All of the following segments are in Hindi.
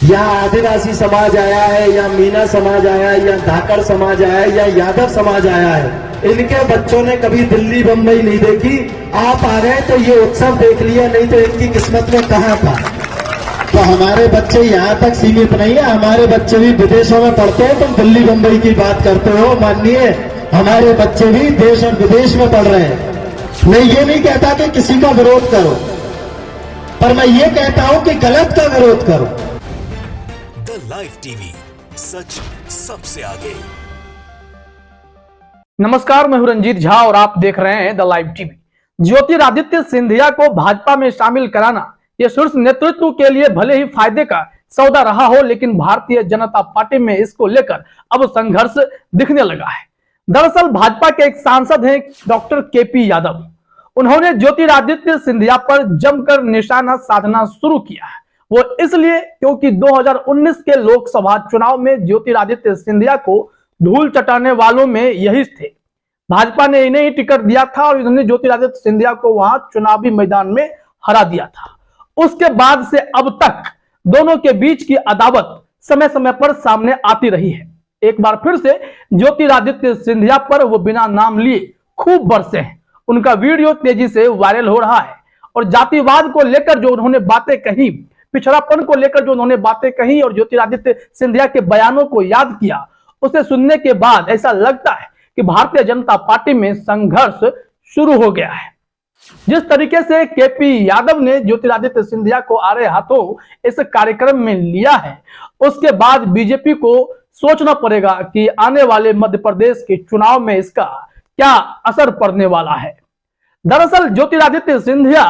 या आदिवासी समाज आया है, या मीना समाज आया है, या धाकड़ समाज आया है, या यादव समाज आया है, इनके बच्चों ने कभी दिल्ली बंबई नहीं देखी। आप आ गए तो ये उत्सव देख लिया, नहीं तो इनकी किस्मत में कहाँ था। तो हमारे बच्चे यहाँ तक सीमित नहीं है, हमारे बच्चे भी विदेशों में पढ़ते हैं। तुम दिल्ली बंबई की बात करते हो, माननीय, हमारे बच्चे भी देश और विदेश में पढ़ रहे हैं। मैं ये नहीं कहता कि किसी का विरोध करो, पर मैं ये कहता हूं कि गलत का विरोध करो। द लाइव टीवी, सच सबसे आगे। नमस्कार, मैं हूं रंजीत झा और आप देख रहे हैं the live TV. Jyotiraditya Scindia को भाजपा में शामिल कराना यह शीर्ष नेतृत्व के लिए भले ही फायदे का सौदा रहा हो, लेकिन भारतीय जनता पार्टी में इसको लेकर अब संघर्ष दिखने लगा है। दरअसल भाजपा के एक सांसद हैं डॉक्टर केपी यादव। उन्होंने ज्योतिरादित्य सिंधिया पर जमकर निशाना साधना शुरू किया है। वो इसलिए क्योंकि 2019 के लोकसभा चुनाव में ज्योतिरादित्य सिंधिया को धूल चटाने वालों में यही थे। भाजपा ने इन्हें ही टिकट दिया था और इन्होंने ज्योतिरादित्य सिंधिया को वहां चुनावी मैदान में हरा दिया था। उसके बाद से अब तक दोनों के बीच की अदावत समय समय पर सामने आती रही है। एक बार फिर से ज्योतिरादित्य सिंधिया पर वो बिना नाम लिए खूब बरसे हैं। उनका वीडियो तेजी से वायरल हो रहा है और जातिवाद को लेकर जो उन्होंने बातें कही, पिछड़ापन को लेकर जो उन्होंने बातें कही और ज्योतिरादित्य सिंधिया के बयानों को याद किया, उसे सुनने के बाद ऐसा लगता है कि भारतीय जनता पार्टी में संघर्ष शुरू हो गया है। जिस तरीके से केपी यादव ने ज्योतिरादित्य सिंधिया को आड़े हाथों इस कार्यक्रम में लिया है, उसके बाद बीजेपी को सोचना पड़ेगा कि आने वाले मध्य प्रदेश के चुनाव में इसका क्या असर पड़ने वाला है। दरअसल ज्योतिरादित्य सिंधिया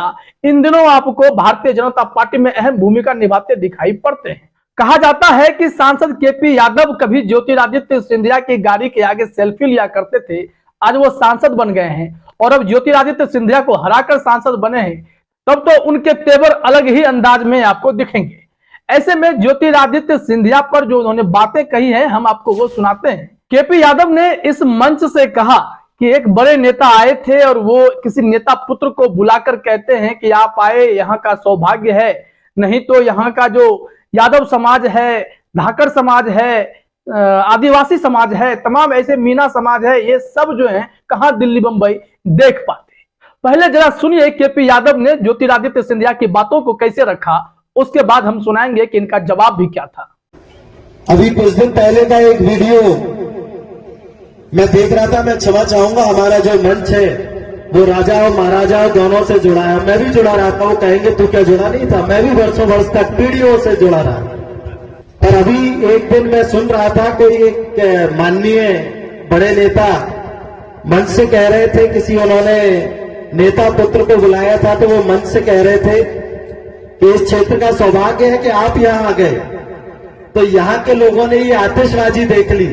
इन दिनों आपको भारतीय जनता पार्टी में अहम भूमिका निभाते दिखाई पड़ते हैं। कहा जाता है कि सांसद केपी यादव कभी ज्योतिरादित्य सिंधिया की गाड़ी के आगे सेल्फी लिया करते थे। आज वो सांसद बन गए हैं और अब ज्योतिरादित्य सिंधिया को हराकर सांसद बने हैं, तब तो उनके तेवर अलग ही अंदाज में आपको दिखेंगे। ऐसे में ज्योतिरादित्य सिंधिया पर जो उन्होंने बातें कही हैं, हम आपको वो सुनाते हैं। केपी यादव ने इस मंच से कहा कि एक बड़े नेता आए थे और वो किसी नेता पुत्र को बुलाकर कहते हैं कि आप आए, यहाँ का सौभाग्य है, नहीं तो यहाँ का जो यादव समाज है, धाकड़ समाज है, आदिवासी समाज है, तमाम ऐसे मीना समाज है, ये सब जो है कहाँ दिल्ली बंबई देख पाते। पहले जरा सुनिए केपी यादव ने ज्योतिरादित्य सिंधिया की बातों को कैसे रखा, उसके बाद हम सुनाएंगे कि इनका जवाब भी क्या था। अभी कुछ दिन पहले का एक वीडियो मैं देख रहा था, मैं क्षमा चाहूंगा, हमारा जो मंच है वो राजा और महाराजा दोनों से जुड़ा है। मैं भी जुड़ा रहता हूं, कहेंगे तू क्या जुड़ा नहीं था, मैं भी वर्षों वर्ष तक पीढ़ियों से जुड़ा रहा। पर अभी एक दिन मैं सुन रहा था, कोई एक माननीय बड़े नेता मंच से कह रहे थे, किसी उन्होंने नेता पुत्र को बुलाया था, तो वो मंच से कह रहे थे कि इस क्षेत्र का सौभाग्य है कि आप यहां आ गए। तो यहां के लोगों ने ये आतिशबाजी देख ली।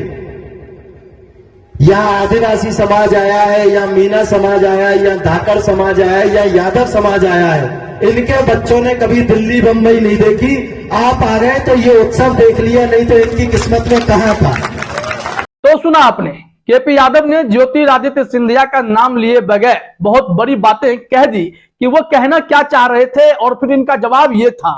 यहाँ आदिवासी समाज आया है, या मीना समाज आया है, या धाकड़ समाज आया है, या यादव समाज आया है, इनके बच्चों ने कभी दिल्ली बंबई नहीं देखी। आप आ गए तो ये उत्सव देख लिया, नहीं तो इनकी किस्मत में कहाँ था। तो सुना आपने, केपी यादव ने ज्योतिरादित्य सिंधिया का नाम लिए बगैर बहुत बड़ी बातें कह दी कि वो कहना क्या चाह रहे थे, और फिर इनका जवाब ये था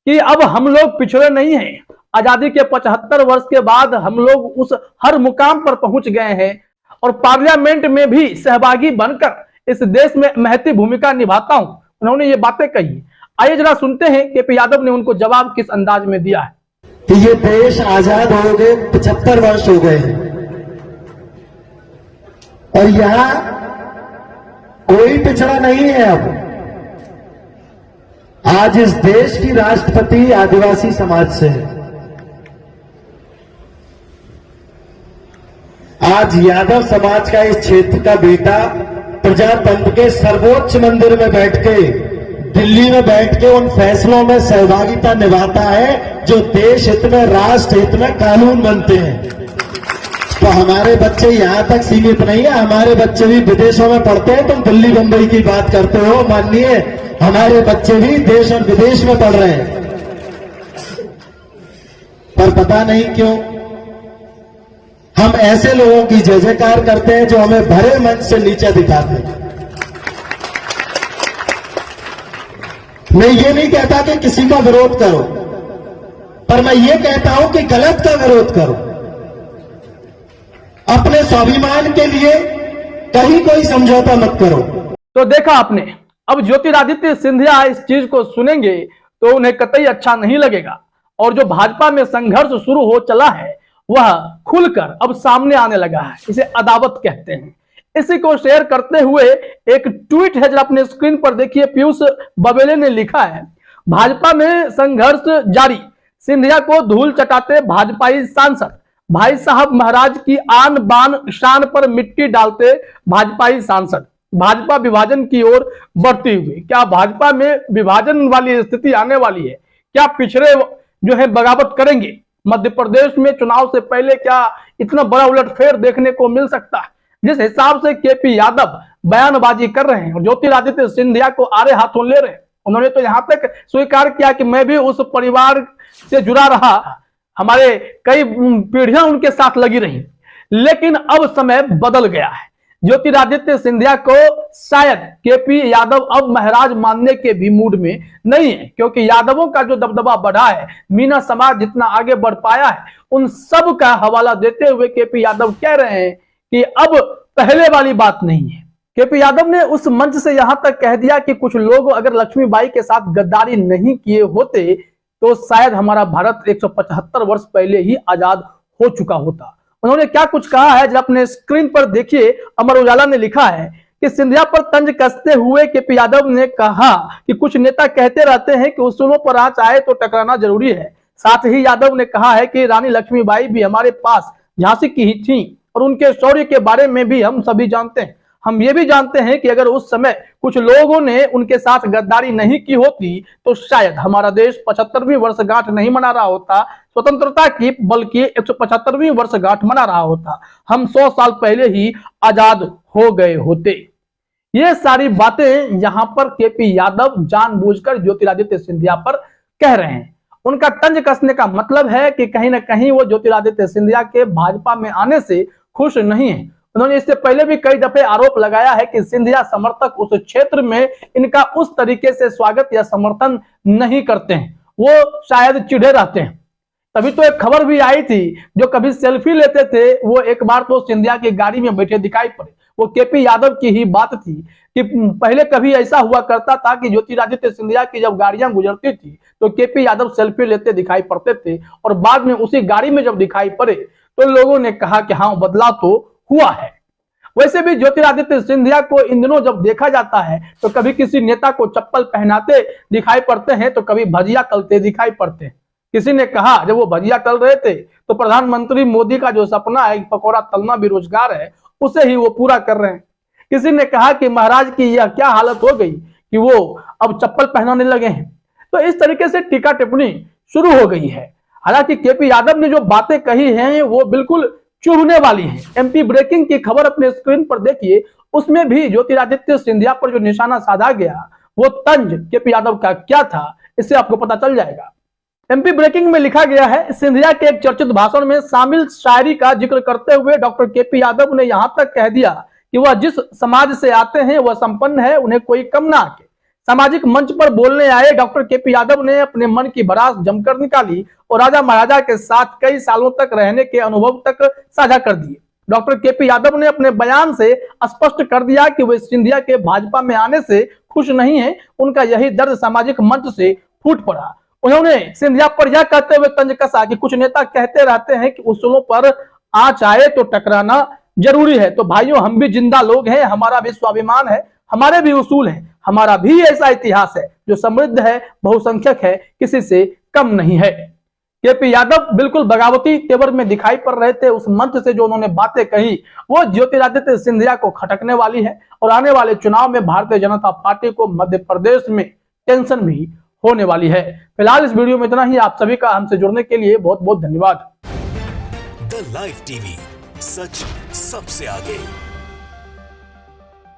कि अब हम लोग पिछड़े नहीं हैं। आजादी के 75 वर्ष के बाद हम लोग उस हर मुकाम पर पहुंच गए हैं और पार्लियामेंट में भी सहभागी बनकर इस देश में महती भूमिका निभाता हूं। उन्होंने ये बातें कही। आइए जरा सुनते हैं केपी यादव ने उनको जवाब किस अंदाज में दिया है। कि ये देश आजाद हो गए 75 वर्ष हो गए और यहां कोई पिछड़ा नहीं है। अब आज इस देश की राष्ट्रपति आदिवासी समाज से है। आज यादव समाज का इस क्षेत्र का बेटा प्रजातंत्र के सर्वोच्च मंदिर में बैठ के, दिल्ली में बैठ के उन फैसलों में सहभागिता निभाता है जो देश हित में, राष्ट्र हित में कानून बनते हैं। तो हमारे बच्चे यहां तक सीमित नहीं है, हमारे बच्चे भी विदेशों में पढ़ते हैं। तुम दिल्ली बंबई की बात करते हो, माननीय, हमारे बच्चे भी देश और विदेश में पढ़ रहे हैं। पर पता नहीं क्यों हम ऐसे लोगों की जय जयकार करते हैं जो हमें भरे मंच से नीचे दिखाते हैं। मैं ये नहीं कहता कि किसी का विरोध करो, पर मैं ये कहता हूं कि गलत का विरोध करो, अपने स्वाभिमान के लिए कहीं कोई समझौता मत करो। तो देखा आपने, अब ज्योतिरादित्य सिंधिया इस चीज को सुनेंगे तो उन्हें कतई अच्छा नहीं लगेगा, और जो भाजपा में संघर्ष शुरू हो चला है वह खुलकर अब सामने आने लगा है। इसे अदावत कहते हैं। इसी को शेयर करते हुए एक ट्वीट है, जरा अपने स्क्रीन पर देखिए। पीयूष बबेले ने लिखा है, भाजपा में संघर्ष जारी, सिंधिया को धूल चटाते भाजपाई सांसद, भाई साहब महाराज की आन बान शान पर मिट्टी डालते भाजपाई सांसद, भाजपा विभाजन की ओर बढ़ती हुई। क्या भाजपा में विभाजन वाली स्थिति आने वाली है? क्या पिछड़े जो है बगावत करेंगे? मध्य प्रदेश में चुनाव से पहले क्या इतना बड़ा उलटफेर देखने को मिल सकता है? जिस हिसाब से केपी यादव बयानबाजी कर रहे हैं और ज्योतिरादित्य सिंधिया को आड़े हाथों ले रहे हैं, उन्होंने तो यहां तक स्वीकार किया कि मैं भी उस परिवार से जुड़ा रहा, हमारे कई पीढ़ियां उनके साथ लगी रही। लेकिन अब समय बदल गया है। ज्योतिरादित्य सिंधिया को शायद केपी यादव अब महाराज मानने के भी मूड में नहीं है, क्योंकि यादवों का जो दबदबा बढ़ा है, मीना समाज जितना आगे बढ़ पाया है, उन सब का हवाला देते हुए केपी यादव कह रहे हैं कि अब पहले वाली बात नहीं है। केपी यादव ने उस मंच से यहां तक कह दिया कि कुछ लोग अगर लक्ष्मीबाई के साथ गद्दारी नहीं किए होते तो शायद हमारा भारत 175 वर्ष पहले ही आजाद हो चुका होता। उन्होंने क्या कुछ कहा है जब अपने स्क्रीन पर देखिए। अमर उजाला ने लिखा है कि सिंधिया पर तंज कसते हुए केपी यादव ने कहा कि कुछ नेता कहते रहते हैं कि उसूलों पर आंच आए तो टकराना जरूरी है। साथ ही यादव ने कहा है कि रानी लक्ष्मीबाई भी हमारे पास झांसी की ही थी और उनके शौर्य के बारे में भी हम सभी जानते हैं। हम ये भी जानते हैं कि अगर उस समय कुछ लोगों ने उनके साथ गद्दारी नहीं की होती तो शायद हमारा देश 75वीं वर्षगांठ नहीं मना रहा होता स्वतंत्रता की, बल्कि 175वीं वर्षगांठ मना रहा होता। हम 100 साल पहले ही आजाद हो गए होते। ये सारी बातें यहां पर केपी यादव जानबूझकर ज्योतिरादित्य सिंधिया पर कह रहे हैं। उनका तंज कसने का मतलब है कि कहीं ना कहीं वो ज्योतिरादित्य सिंधिया के भाजपा में आने से खुश नहीं है। उन्होंने इससे पहले भी कई दफे आरोप लगाया है कि सिंधिया समर्थक उस क्षेत्र में इनका उस तरीके से स्वागत या समर्थन नहीं करते हैं, वो शायद चिढ़े रहते हैं। तभी तो एक खबर भी आई थी, जो कभी सेल्फी लेते थे वो एक बार तो सिंधिया की गाड़ी में बैठे दिखाई पड़े। वो केपी यादव की ही बात थी कि पहले कभी ऐसा हुआ करता था कि ज्योतिरादित्य सिंधिया की जब गाड़ियां गुजरती थी तो केपी यादव सेल्फी लेते दिखाई पड़ते थे, और बाद में उसी गाड़ी में जब दिखाई पड़े तो लोगों ने कहा कि हाँ, बदलाव तो हुआ है। वैसे भी ज्योतिरादित्य सिंधिया को इन दिनों जब देखा जाता है तो कभी किसी नेता को चप्पल पहनाते दिखाई पड़ते हैं तो कभी भजिया तलते दिखाई पड़ते हैं। किसी ने कहा जब वो भजिया तल रहे थे तो प्रधानमंत्री मोदी का जो सपना है पकौड़ा तलना भी रोजगार है, उसे ही वो पूरा कर रहे हैं। किसी ने कहा कि महाराज की यह क्या हालत हो गई कि वो अब चप्पल पहनाने लगे हैं। तो इस तरीके से टीका टिप्पणी शुरू हो गई है। हालांकि केपी यादव ने जो बातें कही हैं वो बिल्कुल चुभने वाली है। एमपी ब्रेकिंग की खबर अपने स्क्रीन पर देखिए, उसमें भी ज्योतिरादित्य सिंधिया पर जो निशाना साधा गया वो तंज केपी यादव का क्या था, इससे आपको पता चल जाएगा। एमपी ब्रेकिंग में लिखा गया है, सिंधिया के एक चर्चित भाषण में शामिल शायरी का जिक्र करते हुए डॉक्टर केपी यादव ने यहां तक कह दिया कि वह जिस समाज से आते हैं वह संपन्न है, उन्हें कोई कम ना आके। सामाजिक मंच पर बोलने आए डॉक्टर केपी यादव ने अपने मन की भड़ास जमकर निकाली और राजा महाराजा के साथ कई सालों तक रहने के अनुभव तक साझा कर दिए। डॉक्टर केपी यादव ने अपने बयान से स्पष्ट कर दिया कि वे सिंधिया के भाजपा में आने से खुश नहीं है, उनका यही दर्द सामाजिक मंच से फूट पड़ा। उन्होंने सिंधिया पर यह कहते हुए तंज कसा कि कुछ नेता कहते रहते हैं कि उसूलों पर आंच आए तो टकराना जरूरी है। तो भाइयों, हम भी जिंदा लोग हैं, हमारा भी स्वाभिमान है, हमारे भी उसूल है, हमारा भी ऐसा इतिहास है जो समृद्ध है, बहुसंख्यक है, किसी से कम नहीं है। केपी यादव बिल्कुल बगावती तेवर में दिखाई पड़ रहे थे। उस मंच से जो उन्होंने बातें कही वो ज्योतिरादित्य सिंधिया को खटकने वाली है और आने वाले चुनाव में भारतीय जनता पार्टी को मध्य प्रदेश में टेंशन भी होने वाली है। फिलहाल इस वीडियो में इतना ही। आप सभी का हमसे जुड़ने के लिए बहुत बहुत धन्यवाद। द लाइव टीवी, सच सबसे आगे।